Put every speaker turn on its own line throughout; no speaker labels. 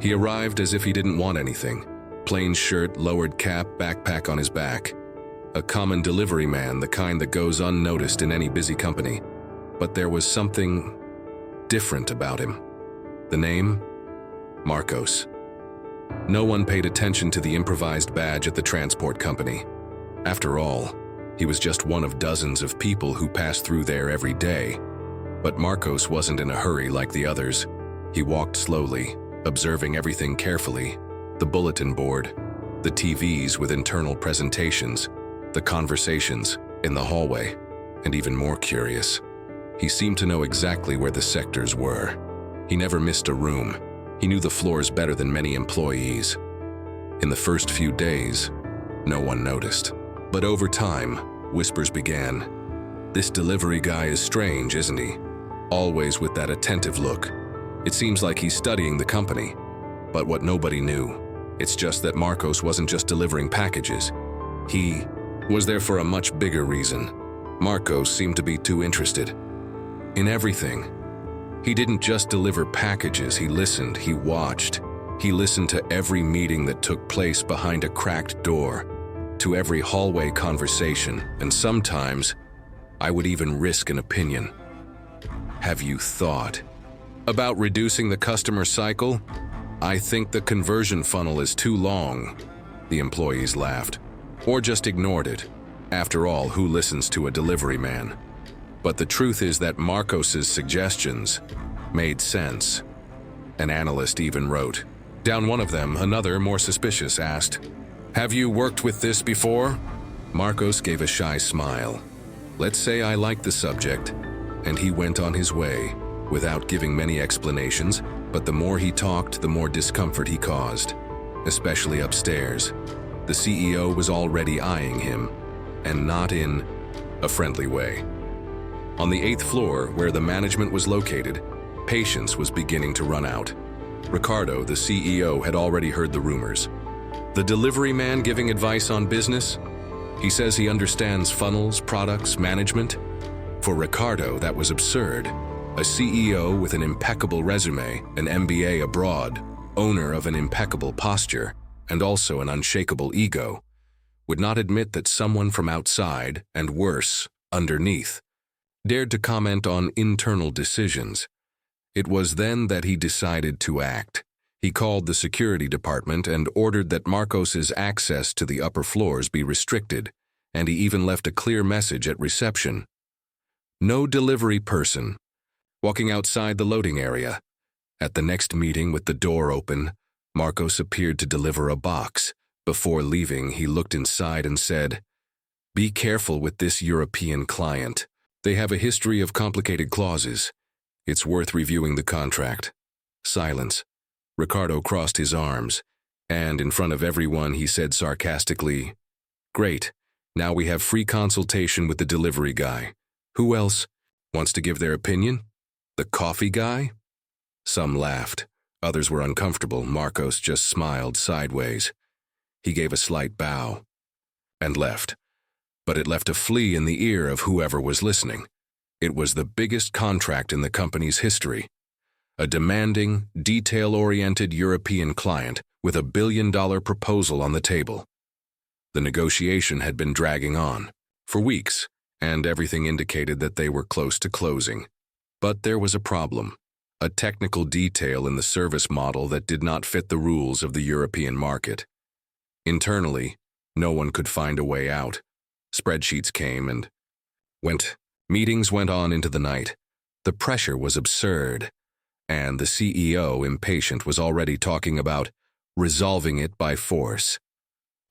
He arrived as if he didn't want anything. Plain shirt, lowered cap, backpack on his back. A common delivery man, the kind that goes unnoticed in any busy company. But there was something different about him. The name? Marcos. No one paid attention to the improvised badge at the transport company. After all, he was just one of dozens of people who passed through there every day. But Marcos wasn't in a hurry like the others. He walked slowly, observing everything carefully. The bulletin board, the TVs with internal presentations, the conversations in the hallway, and even more curious, he seemed to know exactly where the sectors were. He never missed a room. He knew the floors better than many employees. In the first few days, no one noticed. But over time, whispers began. This delivery guy is strange, isn't he? Always with that attentive look. It seems like he's studying the company. But what nobody knew, it's just that Marcos wasn't just delivering packages. He was there for a much bigger reason. Marcos seemed to be too interested in everything. He didn't just deliver packages, he listened, he watched. He listened to every meeting that took place behind a cracked door, to every hallway conversation, and sometimes I would even risk an opinion. Have you thought about reducing the customer cycle? I think the conversion funnel is too long. The employees laughed, or just ignored it. After all, who listens to a delivery man? But the truth is that Marcos's suggestions made sense. An analyst even wrote. Down one of them, another, more suspicious, asked, "Have you worked with this before?" Marcos gave a shy smile. Let's say I like the subject. And he went on his way, without giving many explanations, but the more he talked, the more discomfort he caused, especially upstairs. The CEO was already eyeing him, and not in a friendly way. On the 8th floor, where the management was located, patience was beginning to run out. Ricardo, the CEO, had already heard the rumors. The delivery man giving advice on business? He says he understands funnels, products, management. For Ricardo, that was absurd. A CEO with an impeccable resume, an MBA abroad, owner of an impeccable posture, and also an unshakable ego, would not admit that someone from outside, and worse, underneath, dared to comment on internal decisions. It was then that he decided to act. He called the security department and ordered that Marcos's access to the upper floors be restricted, and he even left a clear message at reception. No delivery person. Walking outside the loading area. At the next meeting with the door open, Marcos appeared to deliver a box. Before leaving, he looked inside and said, "Be careful with this European client. They have a history of complicated clauses. It's worth reviewing the contract." Silence. Ricardo crossed his arms, and in front of everyone he said sarcastically, "Great, now we have free consultation with the delivery guy. Who else wants to give their opinion? The coffee guy?" Some laughed. Others were uncomfortable. Marcos just smiled sideways. He gave a slight bow and left. But it left a flea in the ear of whoever was listening. It was the biggest contract in the company's history. A demanding, detail-oriented European client with a billion-dollar proposal on the table. The negotiation had been dragging on for weeks, and everything indicated that they were close to closing. But there was a problem, a technical detail in the service model that did not fit the rules of the European market. Internally, no one could find a way out. Spreadsheets came and went. Meetings went on into the night. The pressure was absurd, and the CEO, impatient, was already talking about resolving it by force.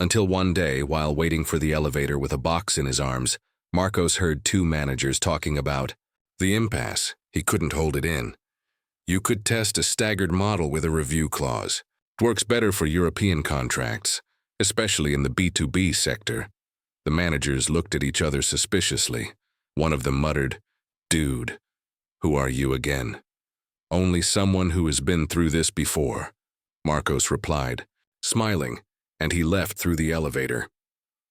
Until one day, while waiting for the elevator with a box in his arms, Marcos heard two managers talking about the impasse. He couldn't hold it in. You could test a staggered model with a review clause. It works better for European contracts, especially in the B2B sector. The managers looked at each other suspiciously. One of them muttered, "Dude, who are you again?" "Only someone who has been through this before," Marcos replied, smiling, and he left through the elevator.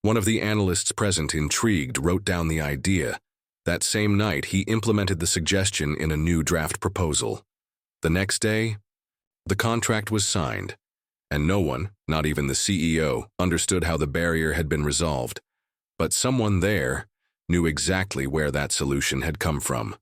One of the analysts present, intrigued, wrote down the idea. That same night, he implemented the suggestion in a new draft proposal. The next day, The contract was signed, and no one, not even the CEO, understood how the barrier had been resolved. But someone there knew exactly where that solution had come from.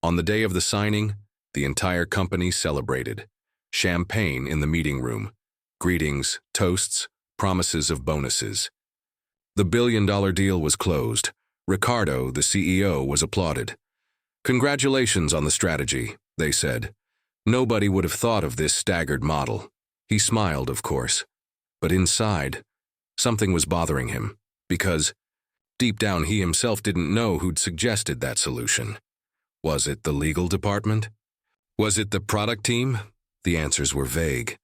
On the day of the signing, the entire company celebrated. Champagne in the meeting room, greetings, toasts, promises of bonuses. The billion-dollar deal was closed. Ricardo, the CEO, was applauded. "Congratulations on the strategy," they said. Nobody would have thought of this staggered model. He smiled, of course. But inside, something was bothering him, because deep down he himself didn't know who'd suggested that solution. Was it the legal department? Was it the product team? The answers were vague,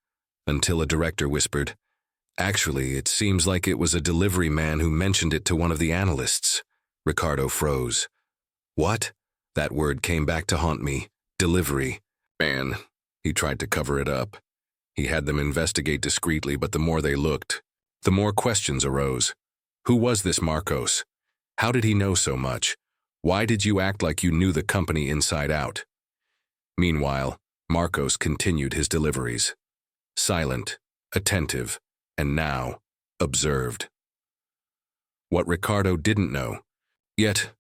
until a director whispered, "Actually, it seems like it was a delivery man who mentioned it to one of the analysts." Ricardo froze. What? That word came back to haunt me. Delivery. Man, he tried to cover it up. He had them investigate discreetly, but the more they looked, the more questions arose. Who was this Marcos? How did he know so much? Why did you act like you knew the company inside out? Meanwhile, Marcos continued his deliveries. Silent, attentive, and now, observed. What Ricardo didn't know. Yet,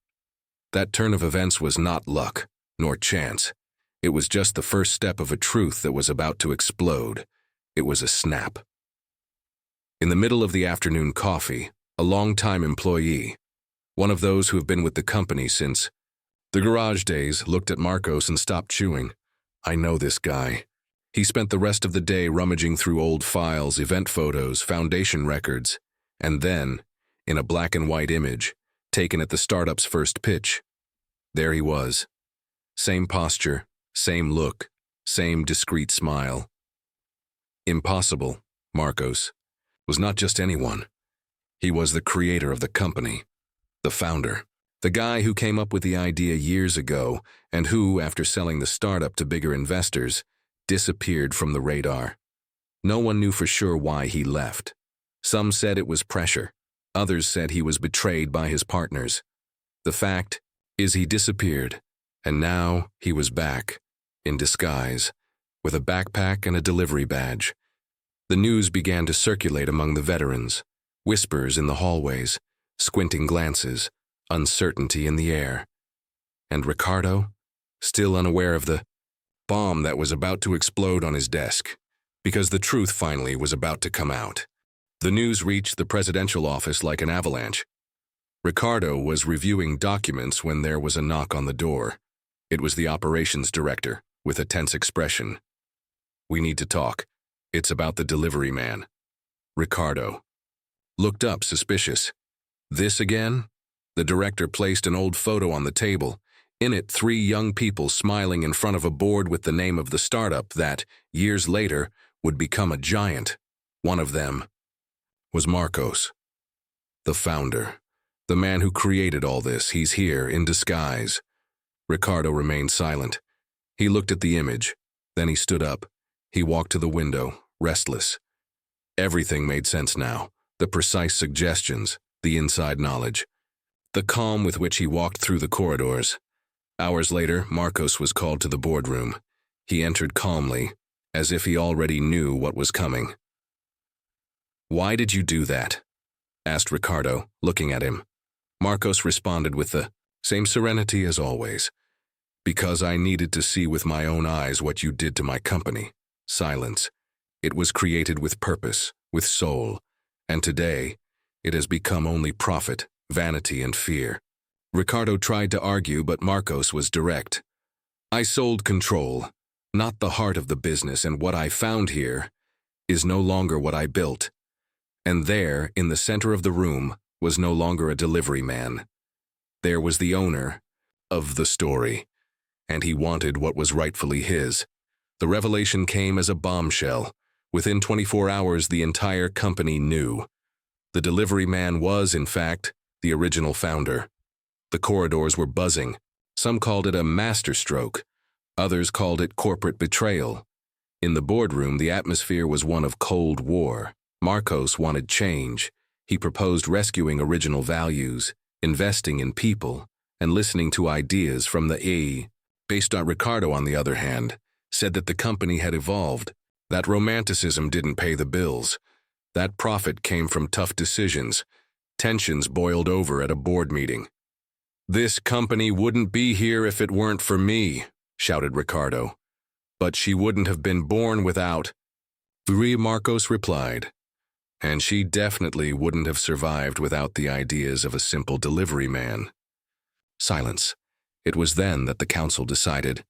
that turn of events was not luck, nor chance. It was just the first step of a truth that was about to explode. It was a snap. In the middle of the afternoon coffee, a long-time employee, one of those who have been with the company since the garage days, looked at Marcos and stopped chewing. I know this guy. He spent the rest of the day rummaging through old files, event photos, foundation records, and then, in a black and white image, taken at the startup's first pitch, there he was. Same posture, same look, same discreet smile. Impossible, Marcos, was not just anyone. He was the creator of the company, the founder, the guy who came up with the idea years ago and who, after selling the startup to bigger investors, disappeared from the radar. No one knew for sure why he left. Some said it was pressure. Others said he was betrayed by his partners. The fact is he disappeared, and now he was back, in disguise, with a backpack and a delivery badge. The news began to circulate among the veterans, whispers in the hallways, squinting glances, uncertainty in the air. And Ricardo, still unaware of the bomb that was about to explode on his desk, because the truth finally was about to come out. The news reached the presidential office like an avalanche. Ricardo was reviewing documents when there was a knock on the door. It was the operations director, with a tense expression. "We need to talk. It's about the delivery man." Ricardo looked up, suspicious. "This again?" The director placed an old photo on the table. In it, 3 young people smiling in front of a board with the name of the startup that, years later, would become a giant. One of them was Marcos, the founder, the man who created all this. He's here, in disguise. Ricardo remained silent. He looked at the image. Then he stood up. He walked to the window, restless. Everything made sense now. The precise suggestions, the inside knowledge. The calm with which he walked through the corridors. Hours later, Marcos was called to the boardroom. He entered calmly, as if he already knew what was coming. "Why did you do that?" asked Ricardo, looking at him. Marcos responded with the same serenity as always. "Because I needed to see with my own eyes what you did to my company." Silence. It was created with purpose, with soul, and today, it has become only profit, vanity, and fear. Ricardo tried to argue, but Marcos was direct. "I sold control, not the heart of the business, and what I found here is no longer what I built." And there, in the center of the room, was no longer a delivery man. There was the owner of the story, and he wanted what was rightfully his. The revelation came as a bombshell. Within 24 hours, the entire company knew. The delivery man was, in fact, the original founder. The corridors were buzzing. Some called it a masterstroke. Others called it corporate betrayal. In the boardroom, the atmosphere was one of Cold War. Marcos wanted change. He proposed rescuing original values, investing in people, and listening to ideas from the based on Ricardo, on the other hand, said that the company had evolved. That romanticism didn't pay the bills. That profit came from tough decisions. Tensions boiled over at a board meeting. "This company wouldn't be here if it weren't for me," shouted Ricardo. "But she wouldn't have been born without," Marcos replied. "And she definitely wouldn't have survived without the ideas of a simple delivery man." Silence. It was then that the council decided,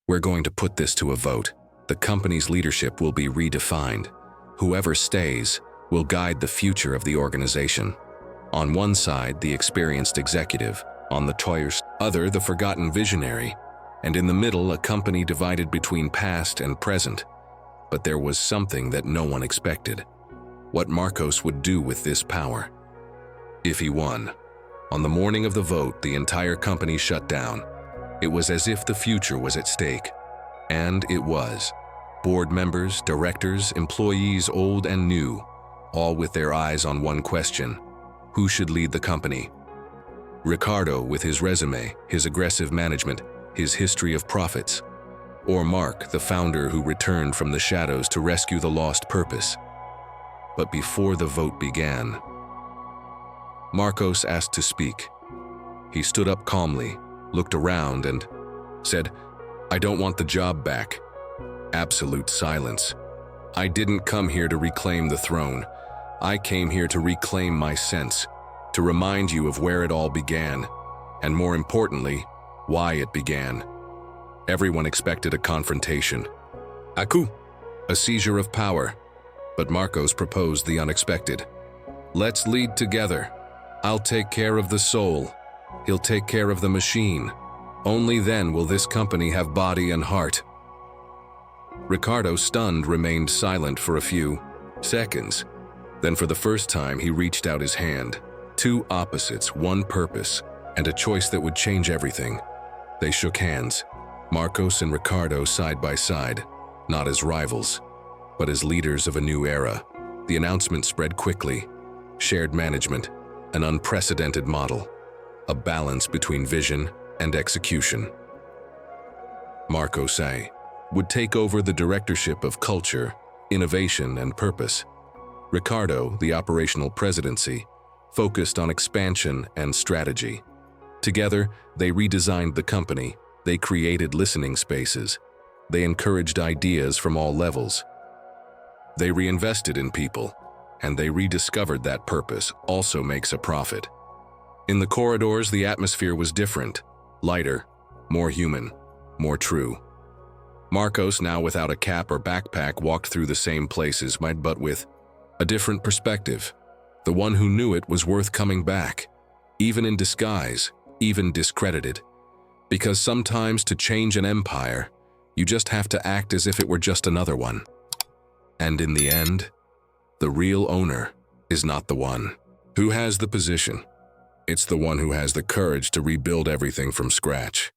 "We're going to put this to a vote. The company's leadership will be redefined. Whoever stays will guide the future of the organization. On one side, the experienced executive, on the other, the forgotten visionary, and in the middle, a company divided between past and present. But there was something that no one expected: what Marcos would do with this power. If he won, on the morning of the vote, the entire company shut down. It was as if the future was at stake. And it was. Board members, directors, employees, old and new, all with their eyes on one question: who should lead the company? Ricardo, with his resume, his aggressive management, his history of profits, or Mark, the founder who returned from the shadows to rescue the lost purpose? But before the vote began, Marcos asked to speak. He stood up calmly, looked around, and said, "I don't want the job back." Absolute silence. "I didn't come here to reclaim the throne. I came here to reclaim my sense, to remind you of where it all began, and more importantly, why it began." Everyone expected a confrontation. A seizure of power. But Marcos proposed the unexpected. "Let's lead together. I'll take care of the soul. He'll take care of the machine. Only then will this company have body and heart." Ricardo, stunned, remained silent for a few seconds. Then for the first time, he reached out his hand. Two opposites, one purpose, and a choice that would change everything. They shook hands, Marcos and Ricardo side by side, not as rivals, but as leaders of a new era. The announcement spread quickly. Shared management, an unprecedented model, a balance between vision and execution. Marcos would take over the directorship of culture, innovation, and purpose. Ricardo, the operational presidency, focused on expansion and strategy. Together, they redesigned the company. They created listening spaces. They encouraged ideas from all levels. They reinvested in people, and they rediscovered that purpose also makes a profit. In the corridors, the atmosphere was different, lighter, more human, more true. Marcos, now without a cap or backpack, walked through the same places, but with a different perspective. The one who knew it was worth coming back, even in disguise, even discredited. Because sometimes to change an empire, you just have to act as if it were just another one. And in the end, the real owner is not the one who has the position. It's the one who has the courage to rebuild everything from scratch.